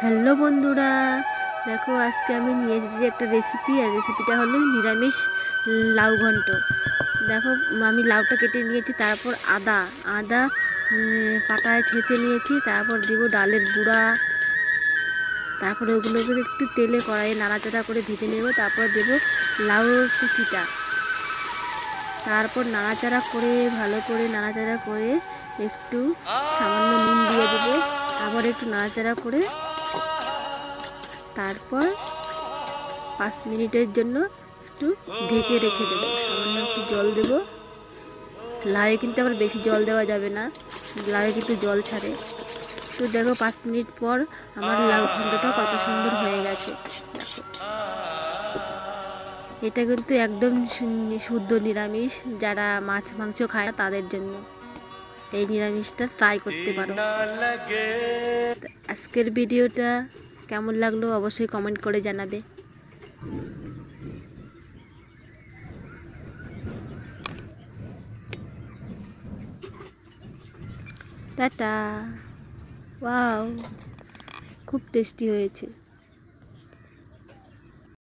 Hello বন্ধুরা, দেখো আজকে আমি নিয়ে এসেছি একটা রেসিপি। আর রেসিপিটা হলো নিরামিষ লাউ ঘন্ট। দেখো আমি লাউটা কেটে নিয়েছি, তারপর আদা আদা পাটায় ছেঁচে নিয়েছি, তারপর দেবো ডালের গুঁড়া, তারপরে ওগুলোকে একটু তেলে কড়াইয়ে নাড়াচাড়া করে ভেজে নেব। তারপর দেবো লাউ কুচিটা, তারপর নাড়াচাড়া করে ভালো করে নাড়াচাড়া করে একটু সামান্য নুন দিয়ে দেবো। আবার একটু নাড়াচাড়া করে তারপর 5 মিনিটের জন্য একটু ঢেকে রেখে দেবো। সামান্য একটু জল দেবো। লাউয়ে কিন্তু আবার বেশি জল দেওয়া যাবে না, লাউয়ে কিন্তু জল ছাড়ে। তো দেখো 5 মিনিট পর আমার লাউ ঘন্টটা কত সুন্দর হয়ে গেছে। দেখো এটা কিন্তু একদম শুদ্ধ নিরামিষ, যারা মাছ মাংস খায় না তাদের জন্য এই নিরামিষটা ট্রাই করতে পারো। আজকের ভিডিওটা কেমন লাগলো অবশ্যই কমেন্ট করে জানাবে। টাটা। ওয়াও, খুব টেস্টি হয়েছে।